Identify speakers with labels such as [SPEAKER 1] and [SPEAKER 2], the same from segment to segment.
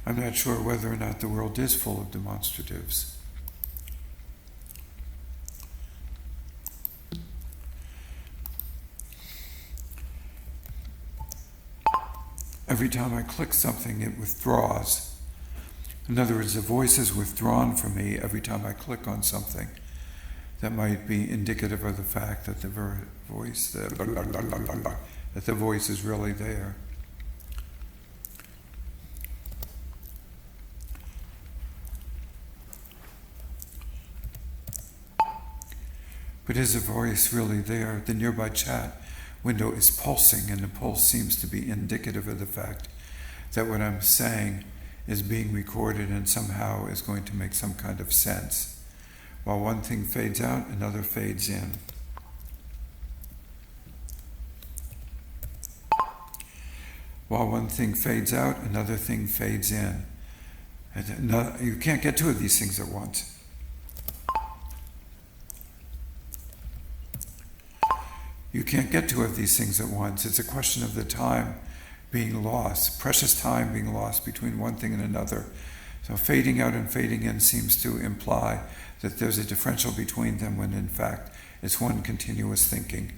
[SPEAKER 1] I'm not sure whether or not the world is full of demonstratives. Every time I click something, it withdraws. In other words, the voice is withdrawn from me every time I click on something. That might be indicative of the fact that the voice is really there. But is the voice really there? The nearby chat window is pulsing, and the pulse seems to be indicative of the fact that what I'm saying is being recorded and somehow is going to make some kind of sense. While one thing fades out, another fades in. While one thing fades out, another thing fades in. And you can't get two of these things at once. You can't get two of these things at once. It's a question of the time being lost, precious time being lost between one thing and another. So fading out and fading in seems to imply that there's a differential between them when in fact it's one continuous thinking.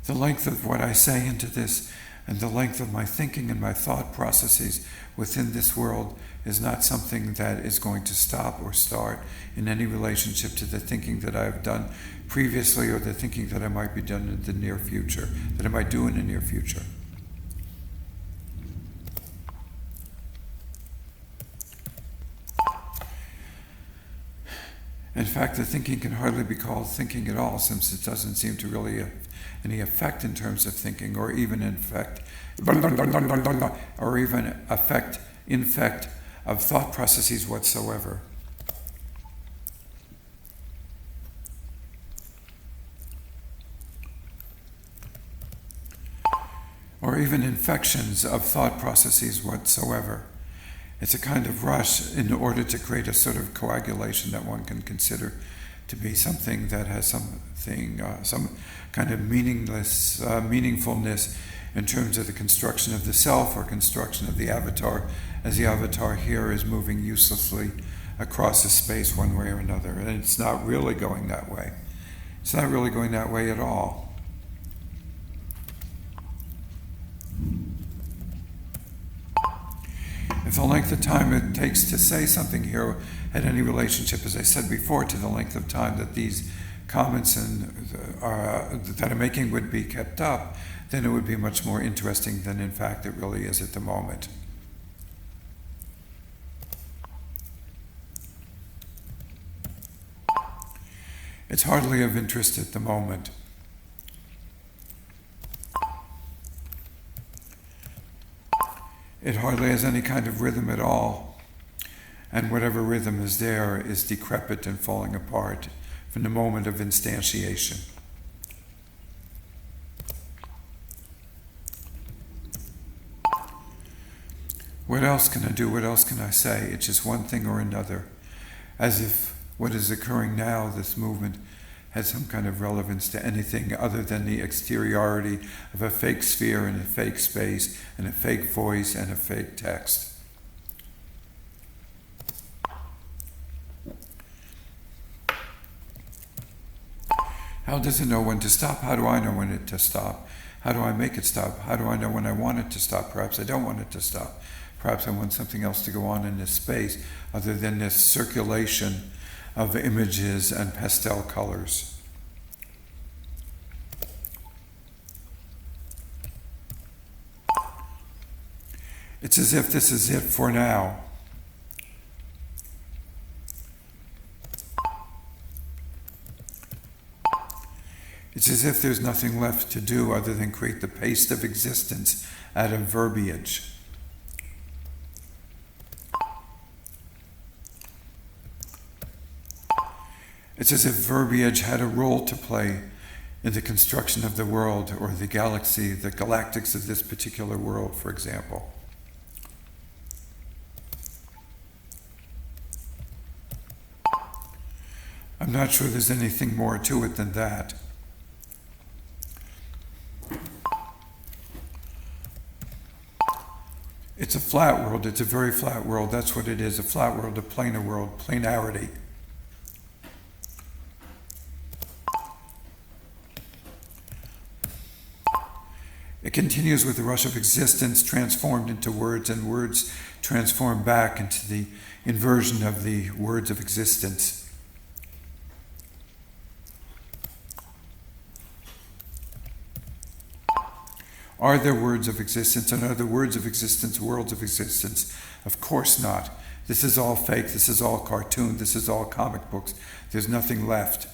[SPEAKER 1] The length of what I say into this and the length of my thinking and my thought processes within this world is not something that is going to stop or start in any relationship to the thinking that I have done previously or the thinking that I might be done in the near future, that I might do in the near future. In fact, the thinking can hardly be called thinking at all, since it doesn't seem to really have any effect in terms of thinking, or even infect of thought processes whatsoever. Or even infections of thought processes whatsoever. It's a kind of rush in order to create a sort of coagulation that one can consider to be something that has some kind of meaningfulness in terms of the construction of the self or construction of the avatar, as the avatar here is moving uselessly across a space one way or another. And it's not really going that way. It's not really going that way at all. If the length of time it takes to say something here had any relationship, as I said before, to the length of time that these comments that I'm making would be kept up, then it would be much more interesting than in fact it really is at the moment. It's hardly of interest at the moment. It hardly has any kind of rhythm at all, and whatever rhythm is there is decrepit and falling apart from the moment of instantiation. What else can I do? What else can I say? It's just one thing or another, as if what is occurring now, this movement, has some kind of relevance to anything other than the exteriority of a fake sphere and a fake space and a fake voice and a fake text. How does it know when to stop? How do I know when to stop? How do I make it stop? How do I know when I want it to stop? Perhaps I don't want it to stop. Perhaps I want something else to go on in this space other than this circulation of images and pastel colors. It's as if this is it for now. It's as if there's nothing left to do other than create the paste of existence out of verbiage. It's as if verbiage had a role to play in the construction of the world or the galaxy, the galactics of this particular world, for example. I'm not sure there's anything more to it than that. It's a flat world. It's a very flat world. That's what it is, a flat world, a planar world, planarity. It continues with the rush of existence transformed into words, and words transform back into the inversion of the words of existence. Are there words of existence, and are the words of existence worlds of existence? Of course not. This is all fake. This is all cartoon. This is all comic books. There's nothing left.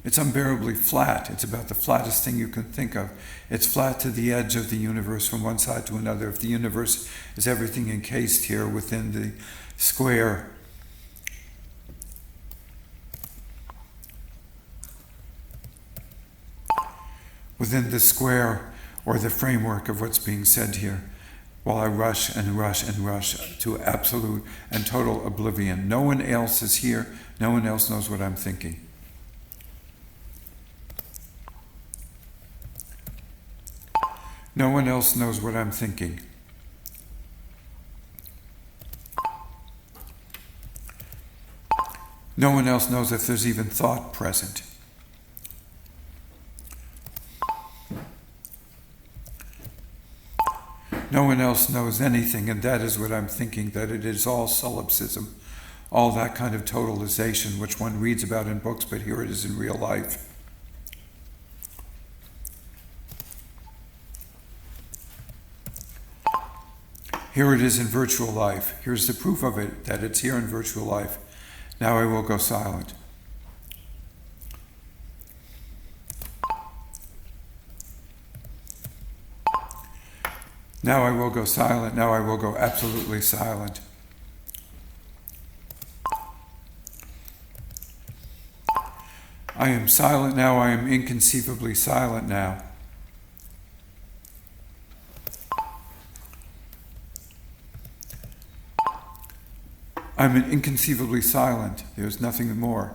[SPEAKER 1] It's unbearably flat. It's about the flattest thing you can think of. It's flat to the edge of the universe from one side to another. If the universe is everything encased here within the square, or the framework of what's being said here, while I rush and rush and rush to absolute and total oblivion. No one else is here. No one else knows what I'm thinking. No one else knows what I'm thinking. No one else knows if there's even thought present. No one else knows anything, and that is what I'm thinking, that it is all solipsism, all that kind of totalization which one reads about in books, but here it is in real life. Here it is in virtual life. Here's the proof of it, that it's here in virtual life. Now I will go silent. Now I will go silent. Now I will go absolutely silent. I am silent now. I am inconceivably silent now. I'm inconceivably silent. There's nothing more.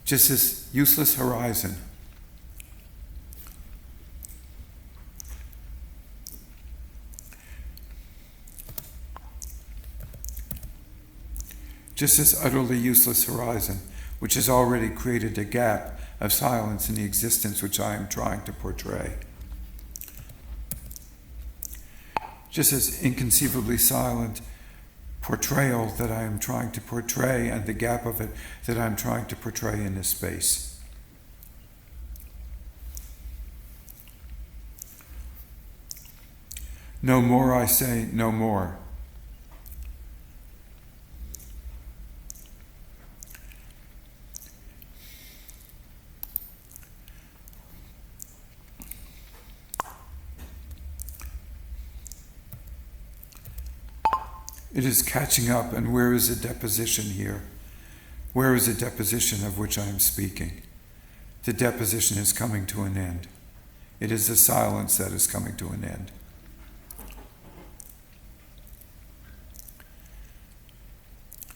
[SPEAKER 1] Just this useless horizon. Just this utterly useless horizon, which has already created a gap of silence in the existence which I am trying to portray. Just this inconceivably silent portrayal that I am trying to portray, and the gap of it that I'm trying to portray in this space. No more, I say, no more. It is catching up, and where is the deposition here? Where is the deposition of which I am speaking? The deposition is coming to an end. It is the silence that is coming to an end.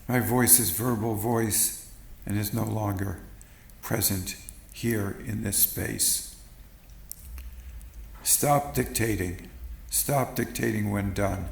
[SPEAKER 1] My voice is verbal voice and is no longer present here in this space. Stop dictating. Stop dictating when done.